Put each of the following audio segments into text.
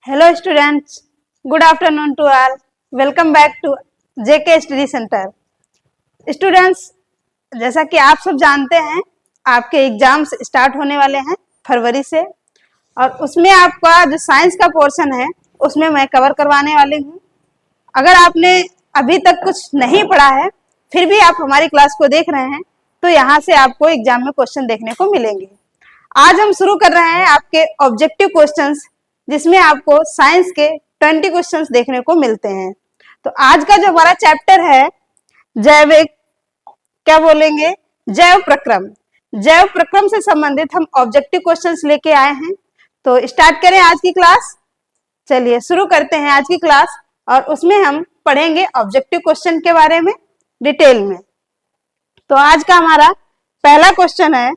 Hello students, good afternoon to all. Welcome back to JK Study Center. Students, जैसा कि आप सब जानते हैं आपके एग्जाम्स स्टार्ट होने वाले हैं फरवरी से और उसमें आपका जो साइंस का पोर्शन है उसमें मैं कवर करवाने वाली हूँ। अगर आपने अभी तक कुछ नहीं पढ़ा है फिर भी आप हमारी क्लास को देख रहे हैं तो यहाँ से आपको एग्जाम में क्वेश्चन देखने को मिलेंगे। आज हम शुरू कर रहे हैं आपके ऑब्जेक्टिव क्वेश्चंस, जिसमें आपको साइंस के 20 क्वेश्चंस देखने को मिलते हैं। तो आज का जो हमारा चैप्टर है जैविक क्या बोलेंगे जैव प्रक्रम से संबंधित हम ऑब्जेक्टिव क्वेश्चंस लेके आए हैं। तो स्टार्ट करें आज की क्लास। चलिए शुरू करते हैं आज की क्लास और उसमें हम पढ़ेंगे ऑब्जेक्टिव क्वेश्चन के बारे में डिटेल में। तो आज का हमारा पहला क्वेश्चन है,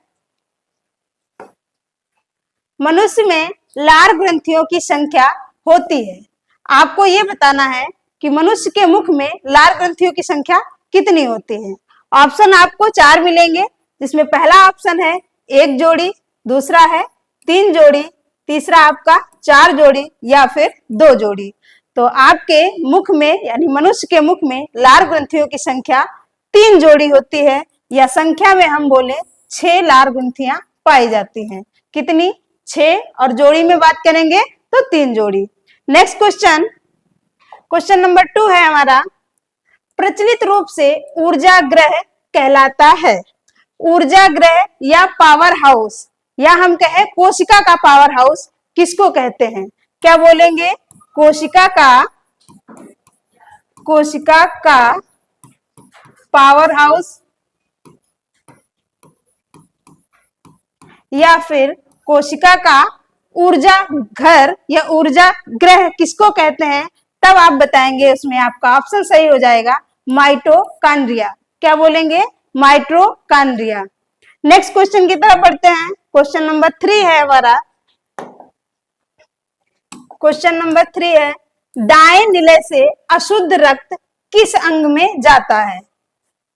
मनुष्य में लार ग्रंथियों की संख्या होती है। आपको ये बताना है कि मनुष्य के मुख में लार ग्रंथियों की संख्या कितनी होती है। ऑप्शन आपको 4 मिलेंगे, जिसमें पहला ऑप्शन है 1 जोड़ी, दूसरा है 3 जोड़ी, तीसरा आपका 4 जोड़ी या फिर 2 जोड़ी। तो आपके मुख में यानी मनुष्य के मुख में लार ग्रंथियों की संख्या 3 जोड़ी होती है, या संख्या में हम बोले 6 लार ग्रंथियां पाई जाती हैं। कितनी? 6, और जोड़ी में बात करेंगे तो 3 जोड़ी। नेक्स्ट क्वेश्चन नंबर 2 है हमारा, प्रचलित रूप से ऊर्जा ग्रह कहलाता है। ऊर्जा ग्रह या पावर हाउस, या हम कहें कोशिका का पावर हाउस किसको कहते हैं? क्या बोलेंगे? कोशिका का पावर हाउस या फिर कोशिका का ऊर्जा घर या ऊर्जा ग्रह किसको कहते हैं? तब आप बताएंगे, उसमें आपका ऑप्शन सही हो जाएगा माइटोकॉन्ड्रिया। क्या बोलेंगे? माइटोकॉन्ड्रिया। नेक्स्ट क्वेश्चन की तरफ बढ़ते हैं। क्वेश्चन नंबर 3 है हमारा। क्वेश्चन नंबर 3 है, दाएं नीले से अशुद्ध रक्त किस अंग में जाता है?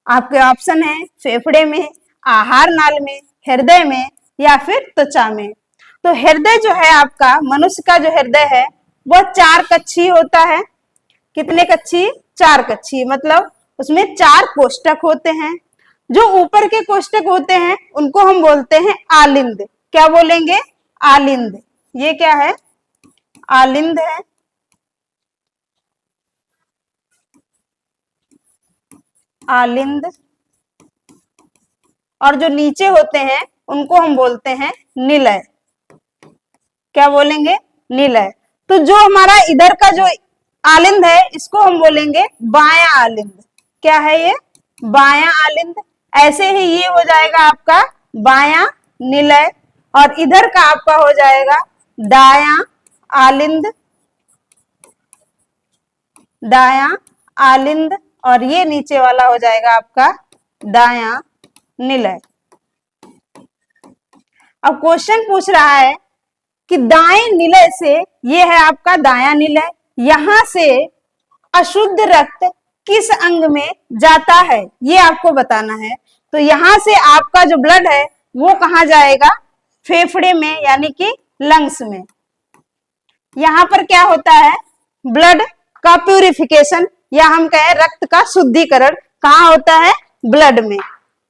आपके ऑप्शन है फेफड़े में, आहार नाल में, हृदय में या फिर त्वचा में। तो हृदय जो है आपका, मनुष्य का जो हृदय है वह 4 कक्षीय होता है। कितने कक्षीय? 4 कक्षीय, मतलब उसमें 4 कोष्ठक होते हैं। जो ऊपर के कोष्ठक होते हैं उनको हम बोलते हैं आलिंद। क्या बोलेंगे? आलिंद। ये क्या है? आलिंद है। आलिंद। और जो नीचे होते हैं उनको हम बोलते हैं निलय। क्या बोलेंगे? निलय। तो जो हमारा इधर का जो आलिंद है इसको हम बोलेंगे बायां आलिंद। क्या है ये? बायां आलिंद। ऐसे ही ये हो जाएगा आपका बायां निलय, और इधर का आपका हो जाएगा दायां आलिंद। दायां आलिंद, और ये नीचे वाला हो जाएगा आपका दायां निलय। अब क्वेश्चन पूछ रहा है कि दाएं निलय से, ये है आपका दायां निलय, यहां से अशुद्ध रक्त किस अंग में जाता है ये आपको बताना है। तो यहां से आपका जो ब्लड है वो कहां जाएगा? फेफड़े में, यानी कि लंग्स में। यहां पर क्या होता है? ब्लड का प्यूरिफिकेशन, या हम कहें रक्त का शुद्धिकरण कहां होता है? ब्लड में।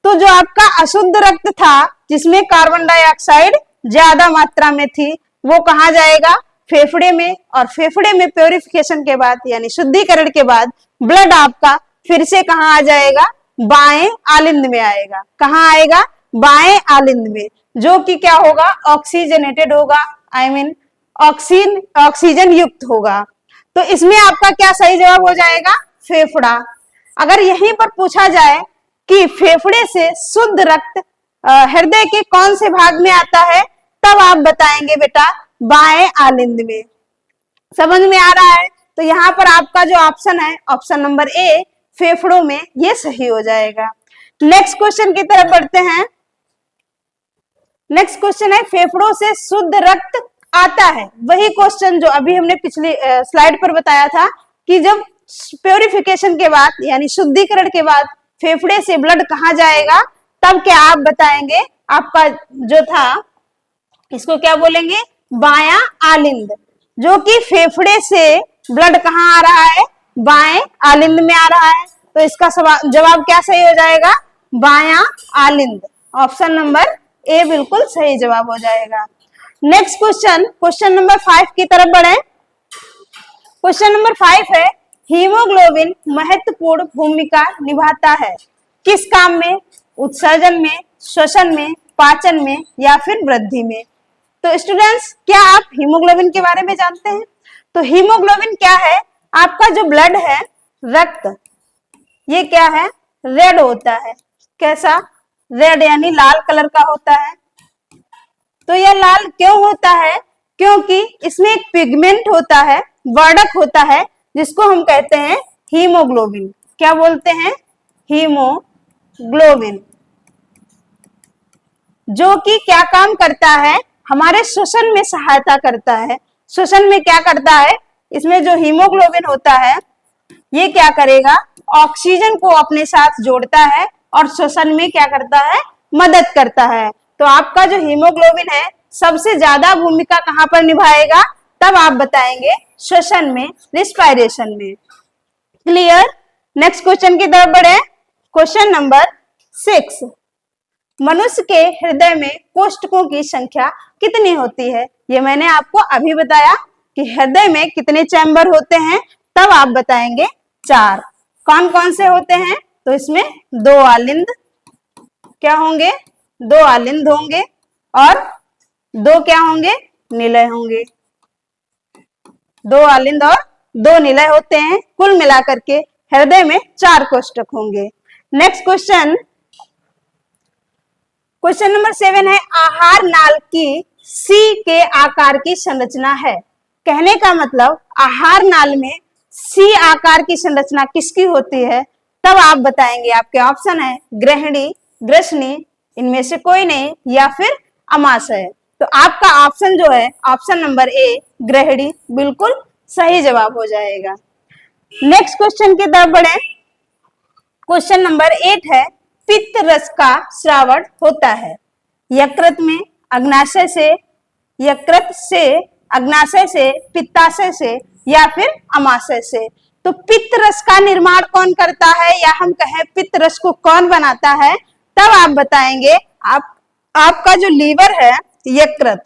तो जो आपका अशुद्ध रक्त था जिसमें कार्बन डाइऑक्साइड ज्यादा मात्रा में थी, वो कहां जाएगा? फेफड़े में। और फेफड़े में प्यूरिफिकेशन के बाद यानी शुद्धिकरण के बाद ब्लड आपका फिर से कहां आ जाएगा? बाएं आलिंद में आएगा। कहां आएगा? बाएं आलिंद में, जो कि क्या होगा? ऑक्सीजनेटेड होगा, आई मीन ऑक्सीजन युक्त होगा। तो इसमें आपका क्या सही जवाब हो जाएगा? फेफड़ा। अगर यहीं पर पूछा जाए कि फेफड़े से शुद्ध रक्त हृदय के कौन से भाग में आता है, तब आप बताएंगे बेटा बाएं आलिंद में। समझ में आ रहा है? तो यहाँ पर आपका जो ऑप्शन है, ऑप्शन नंबर ए, फेफड़ों में, ये सही हो जाएगा। नेक्स्ट क्वेश्चन की तरफ बढ़ते हैं। नेक्स्ट क्वेश्चन है, फेफड़ों से शुद्ध रक्त आता है। वही क्वेश्चन जो अभी हमने पिछली स्लाइड पर बताया था कि जब प्यूरिफिकेशन के बाद यानी शुद्धिकरण के बाद फेफड़े से ब्लड कहां जाएगा, तब क्या आप बताएंगे? आपका जो था इसको क्या बोलेंगे? बायां आलिंद। जो कि फेफड़े से ब्लड कहाँ आ रहा है, बाएं आलिंद में आ रहा है। तो इसका जवाब क्या सही हो जाएगा, बायां आलिंद। ऑप्शन नंबर ए बिल्कुल सही जवाब हो जाएगा। नेक्स्ट क्वेश्चन, क्वेश्चन नंबर 5 की तरफ बढ़े। क्वेश्चन नंबर 5 है, हीमोग्लोबिन महत्वपूर्ण भूमिका निभाता है किस काम में, उत्सर्जन में, श्वसन में, पाचन में या फिर वृद्धि में। तो स्टूडेंट्स, क्या आप हीमोग्लोबिन के बारे में जानते हैं? तो हीमोग्लोबिन क्या है, आपका जो ब्लड है, रक्त, ये क्या है, रेड होता है। कैसा, रेड यानी लाल कलर का होता है। तो यह लाल क्यों होता है, क्योंकि इसमें एक पिगमेंट होता है, वर्णक होता है, जिसको हम कहते हैं हीमोग्लोबिन। क्या बोलते हैं, हीमोग्लोबिन, जो कि क्या काम करता है, हमारे श्वसन में सहायता करता है। श्वसन में क्या करता है, इसमें जो हीमोग्लोबिन होता है ये क्या करेगा, ऑक्सीजन को अपने साथ जोड़ता है और श्वसन में क्या करता है, मदद करता है। तो आपका जो हीमोग्लोबिन है सबसे ज्यादा भूमिका कहां पर निभाएगा, तब आप बताएंगे श्वसन में, रिस्पायरेशन में। क्लियर। नेक्स्ट क्वेश्चन की तरफ बढ़े। क्वेश्चन नंबर 6, मनुष्य के हृदय में कोष्ठकों की संख्या कितनी होती है। ये मैंने आपको अभी बताया कि हृदय में कितने चैम्बर होते हैं, तब आप बताएंगे 4। कौन कौन से होते हैं, तो इसमें 2 आलिंद क्या होंगे, 2 आलिंद होंगे और 2 क्या होंगे, निलय होंगे। 2 आलिंद और 2 निलय होते हैं। कुल मिलाकर के हृदय में 4 कोष्ठक होंगे। नेक्स्ट क्वेश्चन, क्वेश्चन नंबर 7 है, आहार नाल की सी के आकार की संरचना है। कहने का मतलब आहार नाल में सी आकार की संरचना किसकी होती है, तब आप बताएंगे। आपके ऑप्शन है ग्रहणी, ग्रसनी, इनमें से कोई नहीं, या फिर अमाशय। तो आपका ऑप्शन जो है, ऑप्शन नंबर ए ग्रहणी, बिल्कुल सही जवाब हो जाएगा। नेक्स्ट क्वेश्चन की तरफ बढ़े। क्वेश्चन नंबर 8 है, पित्त रस का श्रावण होता है यकृत में, अग्नाशय से, यकृत से, अग्नाशय से, पित्ताशय से या फिर अमाशय से। तो पित्त रस का निर्माण कौन करता है, या हम कहें पित्त रस को कौन बनाता है, तब आप बताएंगे। आपका जो लीवर है, यकृत,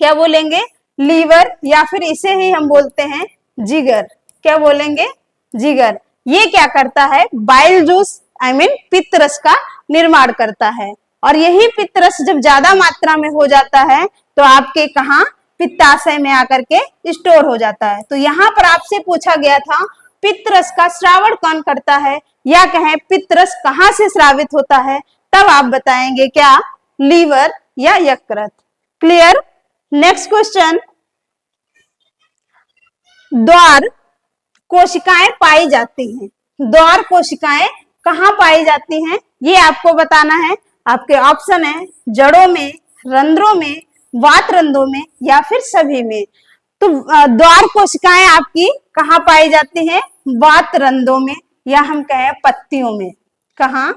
क्या बोलेंगे, लीवर, या फिर इसे ही हम बोलते हैं जिगर। क्या बोलेंगे, जिगर। ये क्या करता है, बाइल जूस पित्त रस का निर्माण करता है। और यही पित्त रस जब ज्यादा मात्रा में हो जाता है तो आपके कहा, पित्ताशय में आकर के स्टोर हो जाता है। तो यहाँ पर आपसे पूछा गया था पित्त रस का श्रावण कौन करता है, या कहें पित्त रस कहाँ से श्रावित होता है, तब आप बताएंगे क्या, लीवर या यकृत। क्लियर। नेक्स्ट क्वेश्चन, द्वार कोशिकाएं पाई जाती हैं। द्वार कोशिकाएं कहाँ पाई जाती हैं, ये आपको बताना है। आपके ऑप्शन है जड़ों में, रंध्रों में, वात रंध्रों में या फिर सभी में। तो द्वार कोशिकाएं आपकी कहाँ पाई जाती हैं, वात रंध्रों में, या हम कहें पत्तियों में। कहाँ,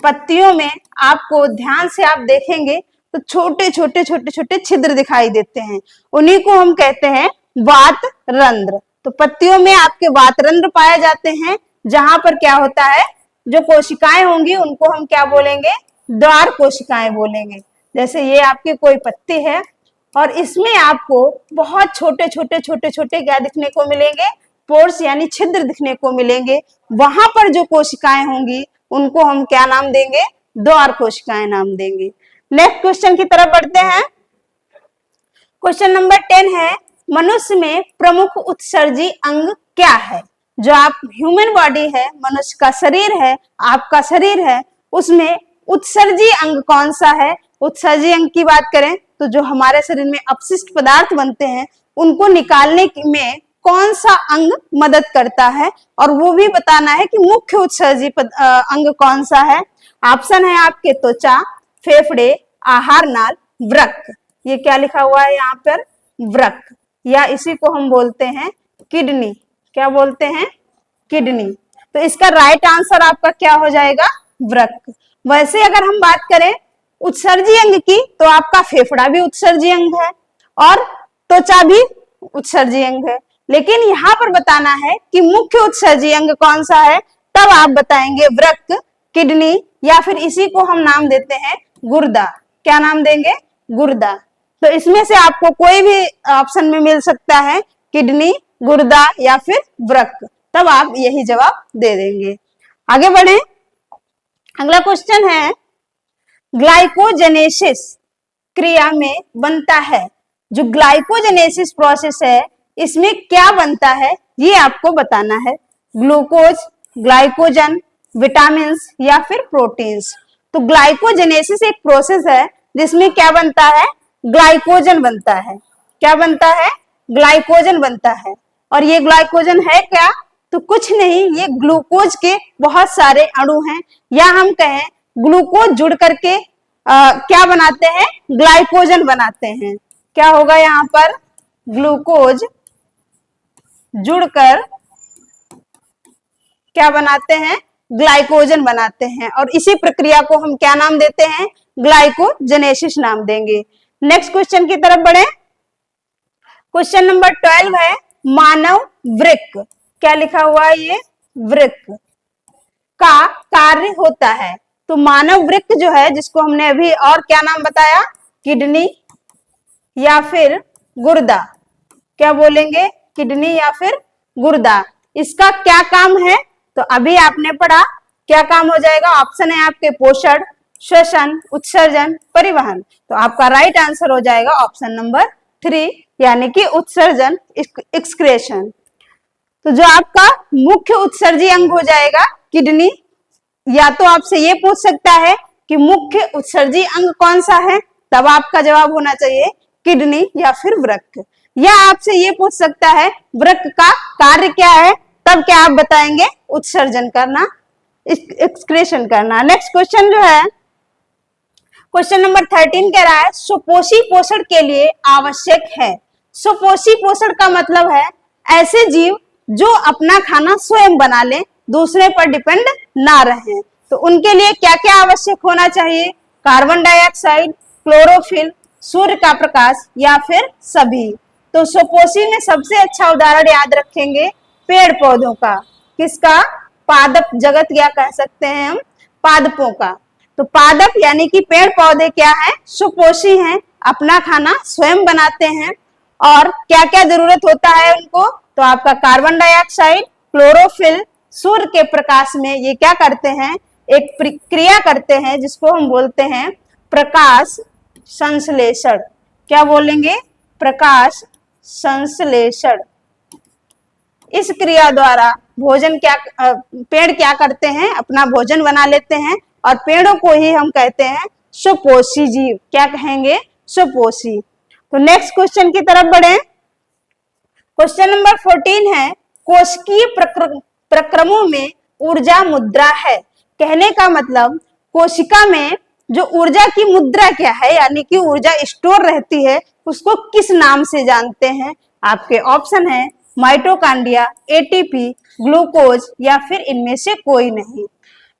पत्तियों में। आपको ध्यान से आप देखेंगे तो छोटे छोटे छोटे छोटे छिद्र दिखाई देते हैं, उन्हीं को हम कहते हैं वात रंध्र। तो पत्तियों में आपके वात रंध्र पाए जाते हैं, जहां पर क्या होता है, जो कोशिकाएं होंगी उनको हम क्या बोलेंगे, द्वार कोशिकाएं बोलेंगे। जैसे ये आपकी कोई पत्ती है और इसमें आपको बहुत छोटे छोटे छोटे छोटे क्या दिखने को मिलेंगे, पोर्स यानी छिद्र दिखने को मिलेंगे। वहां पर जो कोशिकाएं होंगी उनको हम क्या नाम देंगे, द्वार कोशिकाएं नाम देंगे। नेक्स्ट क्वेश्चन की तरफ बढ़ते हैं। क्वेश्चन नंबर 10 है, मनुष्य में प्रमुख उत्सर्जी अंग क्या है। जो आप ह्यूमन बॉडी है, मनुष्य का शरीर है, आपका शरीर है, उसमें उत्सर्जी अंग कौन सा है। उत्सर्जी अंग की बात करें तो जो हमारे शरीर में अपशिष्ट पदार्थ बनते हैं उनको निकालने में कौन सा अंग मदद करता है, और वो भी बताना है कि मुख्य उत्सर्जी अंग कौन सा है। ऑप्शन है आपके त्वचा, फेफड़े, आहार नाल, वृक्क। ये क्या लिखा हुआ है यहाँ पर, वृक्क, या इसी को हम बोलते हैं किडनी। क्या बोलते हैं, किडनी। तो इसका राइट आंसर आपका क्या हो जाएगा, वृक्क। वैसे अगर हम बात करें उत्सर्जी अंग की तो आपका फेफड़ा भी उत्सर्जी अंग है और त्वचा भी उत्सर्जी अंग है। लेकिन यहाँ पर बताना है कि मुख्य उत्सर्जी अंग कौन सा है, तब आप बताएंगे वृक्क, किडनी, या फिर इसी को हम नाम देते हैं गुर्दा। क्या नाम देंगे? गुर्दा। तो इसमें से आपको कोई भी ऑप्शन में मिल सकता है, किडनी, गुर्दा या फिर वृक्क, तब आप यही जवाब दे देंगे। आगे बढ़े, अगला क्वेश्चन है, ग्लाइकोजेनेसिस क्रिया में बनता है, जो ग्लाइकोजेनेसिस प्रोसेस है इसमें क्या बनता है ये आपको बताना है। ग्लूकोज, ग्लाइकोजन, विटामिन या फिर प्रोटीन्स। तो ग्लाइकोजेनेसिस एक प्रोसेस है जिसमें क्या बनता है? ग्लाइकोजन बनता है। क्या बनता है? ग्लाइकोजन बनता है। और ये ग्लाइकोजन है क्या? तो कुछ नहीं, ये ग्लूकोज के बहुत सारे अणु हैं, या हम कहें ग्लूकोज जुड़ करके क्या बनाते हैं? ग्लाइकोजन बनाते हैं। क्या होगा यहाँ पर? ग्लूकोज जुड़कर क्या बनाते हैं? ग्लाइकोजन बनाते हैं। और इसी प्रक्रिया को हम क्या नाम देते हैं? ग्लाइकोजेनेसिस नाम देंगे। नेक्स्ट क्वेश्चन की तरफ बढ़े। क्वेश्चन नंबर 12 है, मानव वृक्क। क्या लिखा हुआ है? ये वृक्क का कार्य होता है। तो मानव वृक्क जो है, जिसको हमने अभी और क्या नाम बताया? किडनी या फिर गुर्दा। क्या बोलेंगे? किडनी या फिर गुर्दा। इसका क्या काम है? तो अभी आपने पढ़ा, क्या काम हो जाएगा? ऑप्शन है आपके पोषण, श्वसन, उत्सर्जन, परिवहन। तो आपका राइट आंसर हो जाएगा ऑप्शन नंबर 3, यानी कि उत्सर्जन, एक्सक्रेशन। तो जो आपका मुख्य उत्सर्जी अंग हो जाएगा किडनी, या तो आपसे ये पूछ सकता है कि मुख्य उत्सर्जी अंग कौन सा है, तब आपका जवाब होना चाहिए किडनी या फिर वृक्क। या आपसे ये पूछ सकता है वृक्क का कार्य क्या है, तब क्या आप बताएंगे? उत्सर्जन करना, एक्सक्रेशन करना। नेक्स्ट क्वेश्चन जो है, क्वेश्चन नंबर 13 कह रहा है, सुपोषी पोषण के लिए आवश्यक है। सुपोषी पोषण का मतलब है ऐसे जीव जो अपना खाना स्वयं बना ले, दूसरे पर डिपेंड ना रहे। तो उनके लिए क्या क्या आवश्यक होना चाहिए? कार्बन डाइऑक्साइड, क्लोरोफिल, सूर्य का प्रकाश या फिर सभी। तो सुपोषी में सबसे अच्छा उदाहरण याद रखेंगे पेड़ पौधों का। किसका? पादप जगत, या कह सकते हैं हम पादपों का। तो पादप यानी कि पेड़ पौधे क्या है? सुपोषी हैं, अपना खाना स्वयं बनाते हैं। और क्या क्या जरूरत होता है उनको? तो आपका कार्बन डाइऑक्साइड, क्लोरोफिल, सूर्य के प्रकाश में ये क्या करते हैं? एक क्रिया करते हैं जिसको हम बोलते हैं प्रकाश संश्लेषण। क्या बोलेंगे? प्रकाश संश्लेषण। इस क्रिया द्वारा भोजन पेड़ क्या करते हैं? अपना भोजन बना लेते हैं, और पेड़ों को ही हम कहते हैं सुपोषी जीव। क्या कहेंगे? सुपोषी। तो नेक्स्ट क्वेश्चन की तरफ बढ़े। क्वेश्चन नंबर 14 है, कोशिकीय प्रक्रमों में ऊर्जा मुद्रा है। कहने का मतलब कोशिका में जो ऊर्जा की मुद्रा क्या है, यानी कि ऊर्जा स्टोर रहती है, उसको किस नाम से जानते हैं? आपके ऑप्शन है माइटोकांड्रिया, एटीपी, ग्लूकोज या फिर इनमें से कोई नहीं।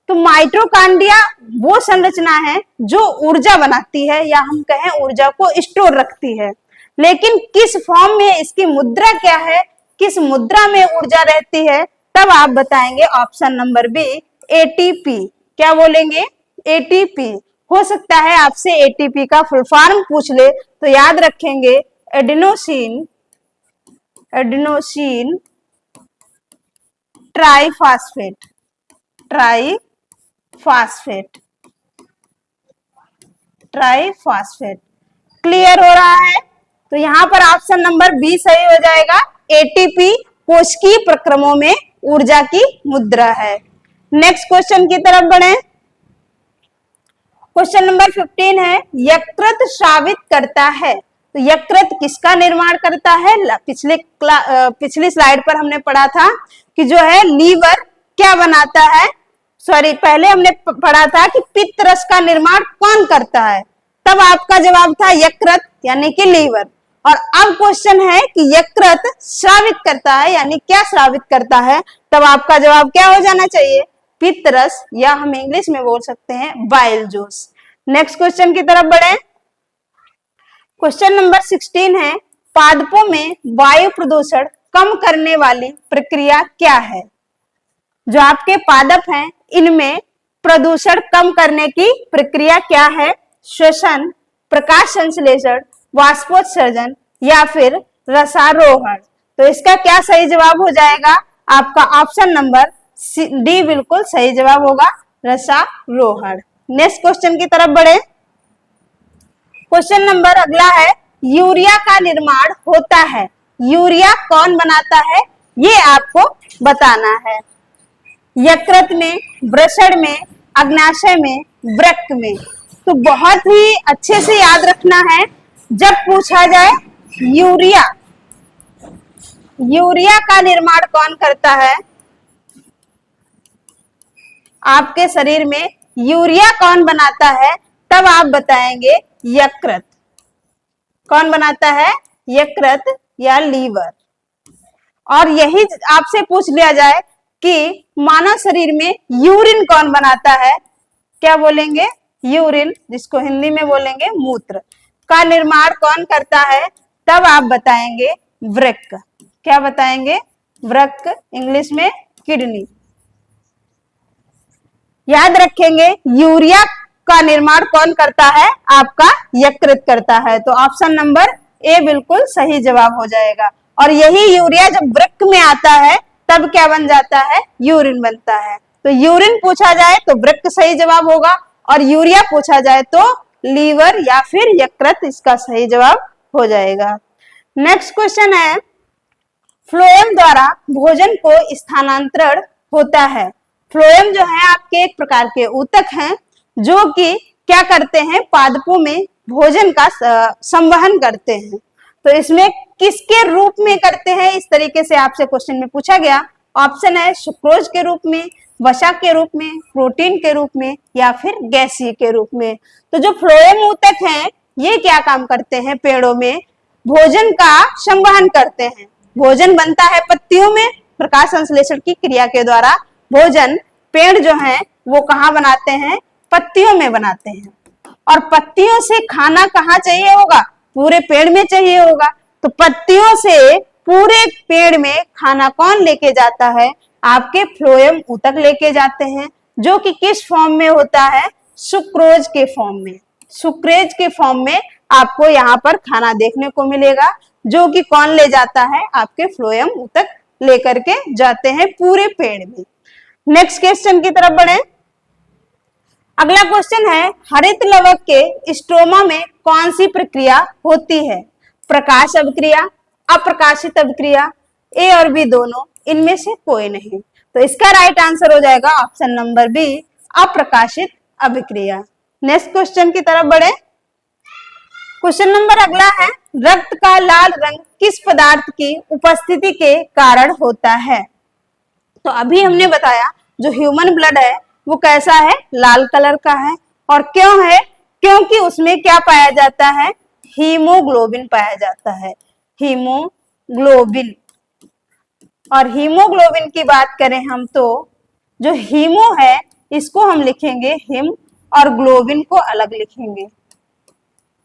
तो माइटोकांड्रिया वो संरचना है जो ऊर्जा बनाती है, या हम कहें ऊर्जा को स्टोर रखती है। लेकिन किस फॉर्म में, इसकी मुद्रा क्या है, किस मुद्रा में ऊर्जा रहती है, तब आप बताएंगे ऑप्शन नंबर बी, एटीपी। क्या बोलेंगे? एटीपी। हो सकता है आपसे एटीपी का फुल फॉर्म पूछ ले, तो याद रखेंगे एडिनोसिन ट्राइफॉस्फेट। क्लियर हो रहा है? तो यहाँ पर ऑप्शन नंबर बी सही हो जाएगा। एटीपी कोशिकीय प्रक्रमों में ऊर्जा की मुद्रा है। नेक्स्ट क्वेश्चन की तरफ बढ़े। क्वेश्चन नंबर 15 है, यकृत स्रावित करता है। तो यकृत किसका निर्माण करता है? पिछली स्लाइड पर हमने पढ़ा था कि जो है लीवर क्या बनाता है, सॉरी पहले हमने पढ़ा था कि पित्त रस का निर्माण कौन करता है, तब आपका जवाब था यकृत यानी कि लीवर। और अब क्वेश्चन है कि यकृत स्रावित करता है, यानी क्या स्रावित करता है, तब आपका जवाब क्या हो जाना चाहिए? पित्त रस, या हम इंग्लिश में बोल सकते हैं बाइल जूस। नेक्स्ट क्वेश्चन की तरफ बढ़े। क्वेश्चन नंबर 16 है, पादपों में वायु प्रदूषण कम करने वाली प्रक्रिया क्या है? जो आपके पादप हैं इनमें प्रदूषण कम करने की प्रक्रिया क्या है? श्वसन, प्रकाश संश्लेषण, वाष्पोत्सर्जन या फिर रसारोहण। तो इसका क्या सही जवाब हो जाएगा? आपका ऑप्शन नंबर डी बिल्कुल सही जवाब होगा, रसारोहण। नेक्स्ट क्वेश्चन की तरफ बढ़े। क्वेश्चन नंबर अगला है, यूरिया का निर्माण होता है, यूरिया कौन बनाता है? ये आपको बताना है। यकृत में, वृषण में, अग्नाशय में, वृक्क में। तो बहुत ही अच्छे से याद रखना है, जब पूछा जाए यूरिया, यूरिया का निर्माण कौन करता है आपके शरीर में, यूरिया कौन बनाता है, तब आप बताएंगे यकृत। कौन बनाता है? यकृत या लीवर। और यही आपसे पूछ लिया जाए कि मानव शरीर में यूरिन कौन बनाता है, क्या बोलेंगे? यूरिन, जिसको हिंदी में बोलेंगे मूत्र, का निर्माण कौन करता है, तब आप बताएंगे वृक्क। क्या बताएंगे? वृक्क, इंग्लिश में किडनी। याद रखेंगे यूरिया का निर्माण कौन करता है? आपका यकृत करता है। तो ऑप्शन नंबर ए बिल्कुल सही जवाब हो जाएगा। और यही यूरिया जब वृक्क में आता है तब क्या बन जाता है? यूरिन बनता है। तो यूरिन पूछा जाए तो वृक्क सही जवाब होगा, और यूरिया पूछा जाए तो लीवर या फिर यकृत इसका सही जवाब हो जाएगा। नेक्स्ट क्वेश्चन है, फ्लोएम द्वारा भोजन को स्थानांतरण होता है। फ्लोएम जो है आपके एक प्रकार के ऊतक हैं जो कि क्या करते हैं? पादपों में भोजन का संवहन करते हैं। तो इसमें किसके रूप में करते हैं? इस तरीके से आपसे क्वेश्चन में पूछा गया। ऑप्शन है सुक्रोज के रूप में, वसा के रूप में, प्रोटीन के रूप में या फिर गैसीय के रूप में। तो जो फ्लोएम ऊतक हैं ये क्या काम करते हैं? पेड़ों में भोजन का संवहन करते हैं। भोजन बनता है पत्तियों में, प्रकाश संश्लेषण की क्रिया के द्वारा भोजन पेड़ जो है वो कहाँ बनाते हैं? पत्तियों में बनाते हैं। और पत्तियों से खाना कहाँ चाहिए होगा? पूरे पेड़ में चाहिए होगा। तो पत्तियों से पूरे पेड़ में खाना कौन लेके जाता है? आपके फ्लोएम ऊतक लेके जाते हैं, जो कि किस फॉर्म में होता है? सुक्रोज के फॉर्म में। सुक्रेज के फॉर्म में आपको यहाँ पर खाना देखने को मिलेगा, जो कि कौन ले जाता है? आपके फ्लोएम ऊतक लेकर के जाते हैं पूरे पेड़ में। नेक्स्ट क्वेश्चन की तरफ बढ़े। अगला क्वेश्चन है, हरित लवक के स्ट्रोमा में कौन सी प्रक्रिया होती है? प्रकाश अभिक्रिया, अप्रकाशित अभिक्रिया, ए और बी दोनों, इनमें से कोई नहीं। तो इसका राइट आंसर हो जाएगा ऑप्शन नंबर बी, अप्रकाशित अभिक्रिया। नेक्स्ट क्वेश्चन की तरफ बढ़े। क्वेश्चन नंबर अगला है, रक्त का लाल रंग किस पदार्थ की उपस्थिति के कारण होता है? तो अभी हमने बताया जो ह्यूमन ब्लड है वो कैसा है? लाल कलर का है। और क्यों है? क्योंकि उसमें क्या पाया जाता है? हीमोग्लोबिन पाया जाता है, हीमोग्लोबिन। और हीमोग्लोबिन की बात करें हम तो जो हीमो है इसको हम लिखेंगे हिम और ग्लोबिन को अलग लिखेंगे।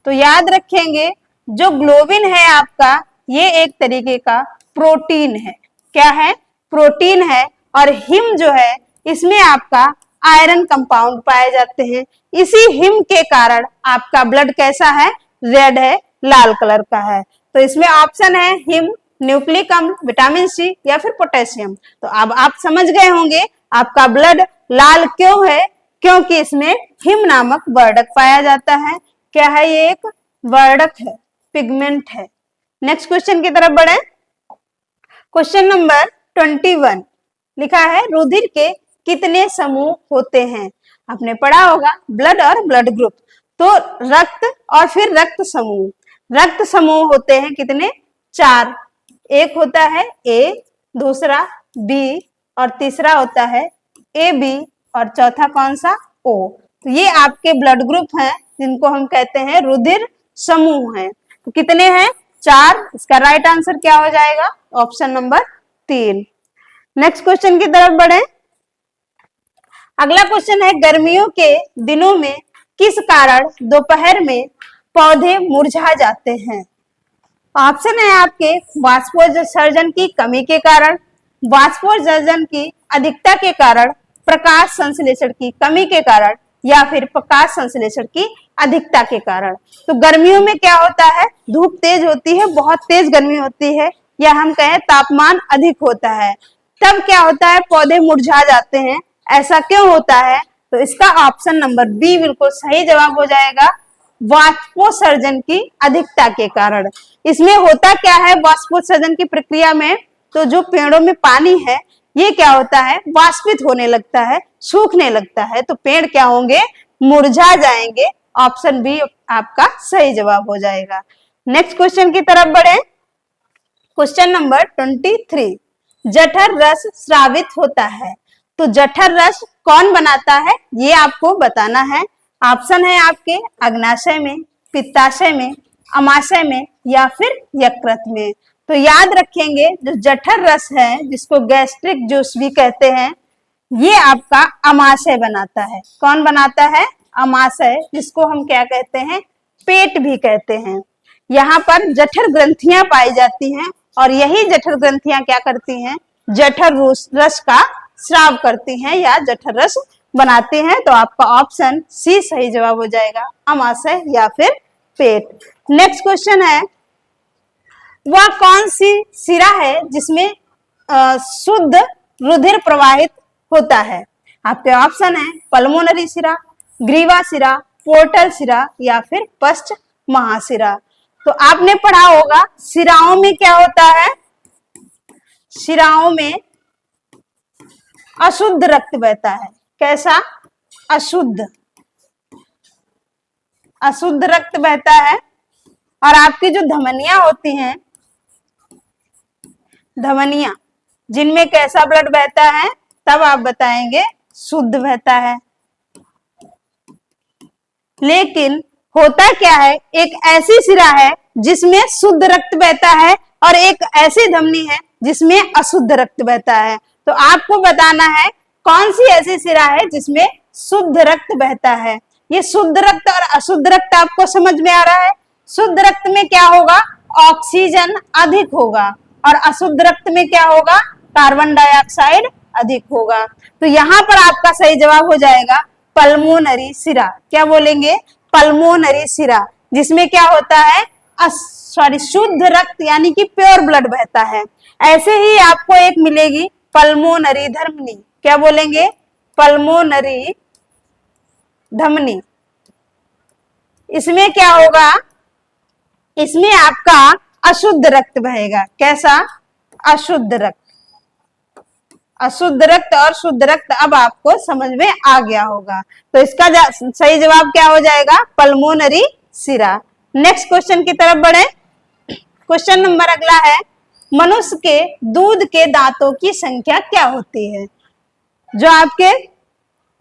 तो याद रखेंगे जो ग्लोबिन है आपका ये एक तरीके का प्रोटीन है। क्या है? प्रोटीन है। और हिम जो है इसमें आपका आयरन कंपाउंड पाए जाते हैं। इसी हिम के कारण आपका ब्लड कैसा है? रेड है, लाल कलर का है। तो इसमें ऑप्शन है हिम, न्यूक्लिक अम्ल, विटामिन सी या फिर पोटेशियम। तो अब आप समझ गए होंगे आपका ब्लड लाल क्यों है? क्योंकि इसमें हिम नामक वर्धक पाया जाता है। क्या है? ये एक वर्धक है, पिगमेंट है। नेक्स्ट क्वेश्चन की तरफ बढ़े। क्वेश्चन नंबर 21 लिखा है, रुधिर के कितने समूह होते हैं? आपने पढ़ा होगा ब्लड और ब्लड ग्रुप। तो रक्त और फिर रक्त समूह। रक्त समूह होते हैं कितने? 4। एक होता है ए, दूसरा बी और तीसरा होता है ए बी और चौथा कौन सा? ओ। तो ये आपके ब्लड ग्रुप हैं जिनको हम कहते हैं रुधिर समूह हैं। तो कितने हैं? 4। इसका राइट आंसर क्या हो जाएगा? Option number 3। नेक्स्ट क्वेश्चन की तरफ बढ़े। अगला क्वेश्चन है, गर्मियों के दिनों में किस कारण दोपहर में पौधे मुरझा जाते हैं? ऑप्शन है आपके वाष्पोत्सर्जन की कमी के कारण, वाष्पोत्सर्जन की अधिकता के कारण, प्रकाश संश्लेषण की कमी के कारण, या फिर प्रकाश संश्लेषण की अधिकता के कारण। तो गर्मियों में क्या होता है, धूप तेज होती है, बहुत तेज गर्मी होती है, या हम कहें तापमान अधिक होता है, तब क्या होता है, पौधे मुरझा जाते हैं। ऐसा क्यों होता है? तो इसका ऑप्शन नंबर बी बिल्कुल सही जवाब हो जाएगा, वाष्पोत्सर्जन की अधिकता के कारण। इसमें होता क्या है वाष्पोत्सर्जन की प्रक्रिया में, तो जो पेड़ों में पानी है ये क्या होता है, वाष्पित होने लगता है, सूखने लगता है, तो पेड़ क्या होंगे, मुरझा जाएंगे। ऑप्शन बी आपका सही जवाब हो जाएगा। नेक्स्ट क्वेश्चन की तरफ बढ़े। क्वेश्चन नंबर 23, जठर रस स्रावित होता है, तो जठर रस कौन बनाता है ये आपको बताना है। ऑप्शन है आपके अग्नाशय में, पित्ताशय में, अमाशय में, या फिर यकृत में। तो याद रखेंगे जो जठर रस है, जिसको गैस्ट्रिक जूस भी कहते हैं, ये आपका अमाशय बनाता है। कौन बनाता है, अमाशय, जिसको हम क्या कहते हैं, पेट भी कहते हैं। यहाँ पर जठर ग्रंथियां पाई जाती हैं, और यही जठर ग्रंथियां क्या करती हैं, जठर रस का स्राव करती हैं या जठर रस बनाते हैं। तो आपका ऑप्शन सी सही जवाब हो जाएगा, अमाशय या फिर पेट। नेक्स्ट क्वेश्चन है, वह कौन सी शिरा है जिसमें शुद्ध रुधिर प्रवाहित होता है? आपके ऑप्शन है पल्मोनरी शिरा, ग्रीवा शिरा, पोर्टल शिरा, या फिर पश्च महाशिरा। तो आपने पढ़ा होगा शिराओं में क्या होता है, शिराओं में अशुद्ध रक्त बहता है। कैसा, अशुद्ध, अशुद्ध रक्त बहता है। और आपकी जो धमनियां होती हैं, धमनियां जिनमें कैसा ब्लड बहता है, तब आप बताएंगे शुद्ध बहता है। लेकिन होता क्या है, एक ऐसी शिरा है जिसमें शुद्ध रक्त बहता है, और एक ऐसी धमनी है जिसमें अशुद्ध रक्त बहता है। तो आपको बताना है कौन सी ऐसी शिरा है जिसमें शुद्ध रक्त बहता है। ये शुद्ध रक्त और अशुद्ध रक्त आपको समझ में आ रहा है। शुद्ध रक्त में क्या होगा, ऑक्सीजन अधिक होगा, और अशुद्ध रक्त में क्या होगा, कार्बन डाइऑक्साइड अधिक होगा। तो यहाँ पर आपका सही जवाब हो जाएगा पल्मोनरी शिरा। क्या बोलेंगे, पल्मोनरी शिरा, जिसमें क्या होता है, शुद्ध रक्त यानी कि प्योर ब्लड बहता है। ऐसे ही आपको एक मिलेगी पल्मोनरी धमनी। क्या बोलेंगे, पल्मोनरी धमनी। इसमें क्या होगा, इसमें आपका अशुद्ध रक्त बहेगा। कैसा, अशुद्ध रक्त। अशुद्ध रक्त और शुद्ध रक्त अब आपको समझ में आ गया होगा। तो इसका सही जवाब क्या हो जाएगा, पल्मोनरी शिरा। नेक्स्ट क्वेश्चन की तरफ बढ़े। क्वेश्चन नंबर अगला है, मनुष्य के दूध के दांतों की संख्या क्या होती है? जो आपके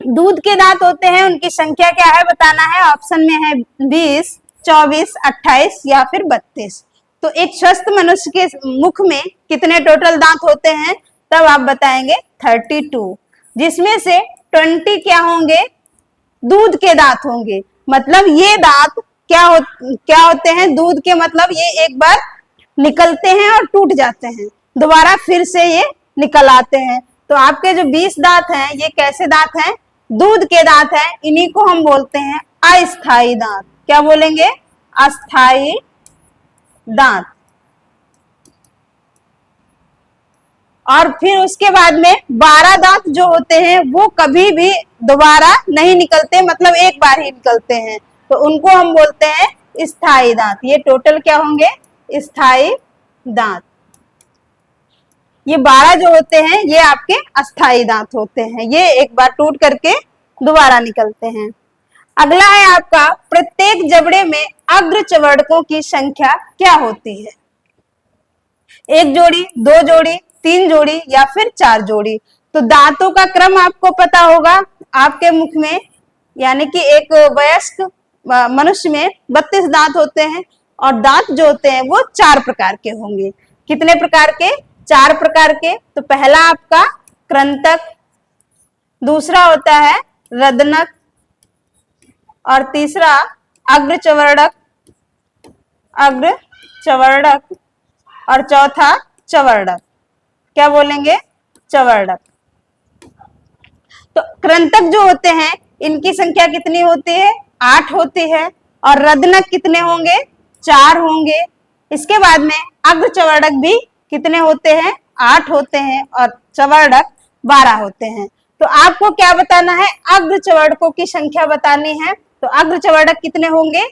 दूध के दांत होते हैं उनकी संख्या क्या है बताना है। ऑप्शन में है 20, 24, 28 या फिर 32। तो एक स्वस्थ मनुष्य के मुख में कितने टोटल दांत होते हैं, तब आप बताएंगे 32, जिसमें से 20 क्या होंगे, दूध के दांत होंगे। मतलब ये दांत क्या होते हैं, दूध के, मतलब ये एक बार निकलते हैं और टूट जाते हैं, दोबारा फिर से ये निकल आते हैं। तो आपके जो 20 दांत हैं ये कैसे दांत हैं, दूध के दांत हैं। इन्हीं को हम बोलते हैं अस्थायी दांत। क्या बोलेंगे, अस्थायी दांत। और फिर उसके बाद में 12 दांत जो होते हैं वो कभी भी दोबारा नहीं निकलते, मतलब एक बार ही निकलते हैं, तो उनको हम बोलते हैं स्थायी दांत। ये टोटल क्या होंगे, स्थायी दांत। ये 12 जो होते हैं ये आपके अस्थायी दांत होते हैं, ये एक बार टूट करके दोबारा निकलते हैं। अगला है आपका, प्रत्येक जबड़े में अग्र चवर्णकों की संख्या क्या होती है? 1 जोड़ी, 2 जोड़ी, 3 जोड़ी या फिर 4 जोड़ी। तो दांतों का क्रम आपको पता होगा। आपके मुख में यानी कि एक वयस्क मनुष्य में 32 दांत होते हैं, और दांत जो होते हैं वो 4 प्रकार के होंगे। कितने प्रकार के, 4 प्रकार के। तो पहला आपका कृंतक, दूसरा होता है रदनक, और तीसरा अग्र चवर्णक, अग्र चवर्णक और चौथा चवर्णक। क्या बोलेंगे? चवर्णक। तो कृंतक जो होते हैं इनकी संख्या कितनी होती है? 8 होती है। और रदनक कितने होंगे? 4 होंगे। इसके बाद में अग्रचवर्णक भी कितने होते हैं? 8 होते हैं और चवर्णक 12 होते हैं। तो आपको क्या बताना है? अग्रचवर्णकों की संख्या बतानी है। तो अग्रचवर्णक कितने होंगे?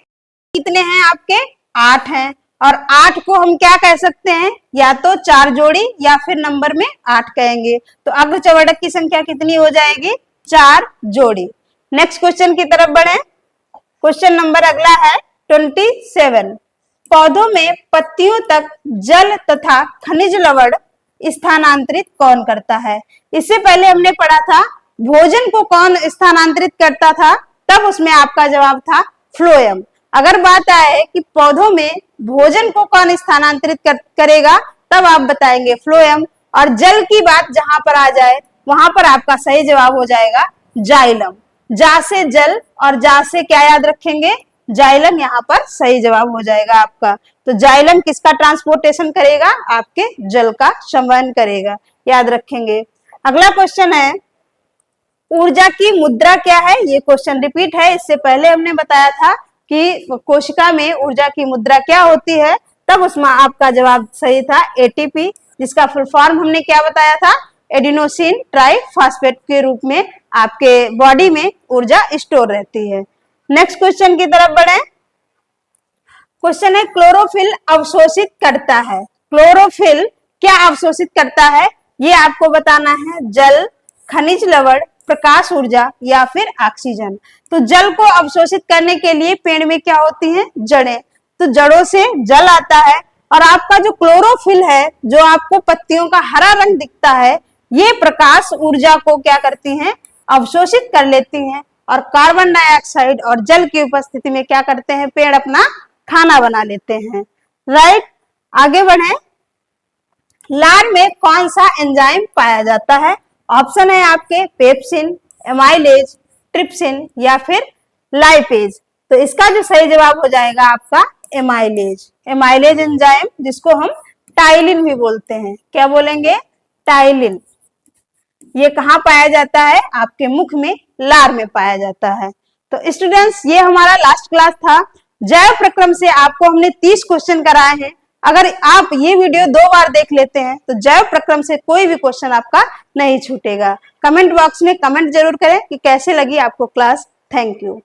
कितने हैं आपके? 8 हैं। और 8 को हम क्या कह सकते हैं? या तो 4 जोड़ी या फिर नंबर में 8 कहेंगे। तो अग्रचवर्णक की संख्या कितनी हो जाएगी? 4 जोड़ी। नेक्स्ट क्वेश्चन की तरफ बढ़े। क्वेश्चन नंबर अगला है 27। पौधों में पत्तियों तक जल तथा खनिज लवण स्थानांतरित कौन करता है? इससे पहले हमने पढ़ा था भोजन को कौन स्थानांतरित करता था, तब उसमें आपका जवाब था फ्लोएम। अगर बात आए कि पौधों में भोजन को कौन स्थानांतरित करेगा, तब आप बताएंगे फ्लोएम। और जल की बात जहां पर आ जाए वहां पर आपका सही जवाब हो जाएगा जाइलम। जा से जल और जा से क्या याद रखेंगे? जाइलम। यहाँ पर सही जवाब हो जाएगा आपका। तो जाइलम किसका ट्रांसपोर्टेशन करेगा? आपके जल का संवहन करेगा, याद रखेंगे। अगला क्वेश्चन है ऊर्जा की मुद्रा क्या है? ये क्वेश्चन रिपीट है। इससे पहले हमने बताया था कि कोशिका में ऊर्जा की मुद्रा क्या होती है, तब उसमें आपका जवाब सही था एटीपी, जिसका फुल फॉर्म हमने क्या बताया था? एडिनोसिन ट्राइफॉस्फेट के रूप में आपके बॉडी में ऊर्जा स्टोर रहती है। नेक्स्ट क्वेश्चन की तरफ बढ़े। क्वेश्चन है क्लोरोफिल अवशोषित करता है। क्लोरोफिल क्या अवशोषित करता है? ये आपको बताना है। जल, खनिज लवण, प्रकाश ऊर्जा या फिर ऑक्सीजन। तो जल को अवशोषित करने के लिए पेड़ में क्या होती हैं? जड़ें। तो जड़ों से जल आता है। और आपका जो क्लोरोफिल है, जो आपको पत्तियों का हरा रंग दिखता है, ये प्रकाश ऊर्जा को क्या करती हैं? अवशोषित कर लेती हैं। और कार्बन डाइऑक्साइड और जल की उपस्थिति में क्या करते हैं? पेड़ अपना खाना बना लेते हैं। राइट, आगे बढ़े। लार में कौन सा एंजाइम पाया जाता है? ऑप्शन है आपके पेप्सिन, एमाइलेज, ट्रिप्सिन या फिर लाइपेज। तो इसका जो सही जवाब हो जाएगा आपका एमाइलेज। एमाइलेज एंजाइम, जिसको हम टाइलिन भी बोलते हैं। क्या बोलेंगे? टाइलिन। ये कहाँ पाया जाता है? आपके मुख में, लार में पाया जाता है। तो स्टूडेंट्स, ये हमारा लास्ट क्लास था। जैव प्रक्रम से आपको हमने 30 क्वेश्चन कराए हैं। अगर आप ये वीडियो 2 बार देख लेते हैं तो जैव प्रक्रम से कोई भी क्वेश्चन आपका नहीं छूटेगा। कमेंट बॉक्स में कमेंट जरूर करें कि कैसे लगी आपको क्लास। Thank you.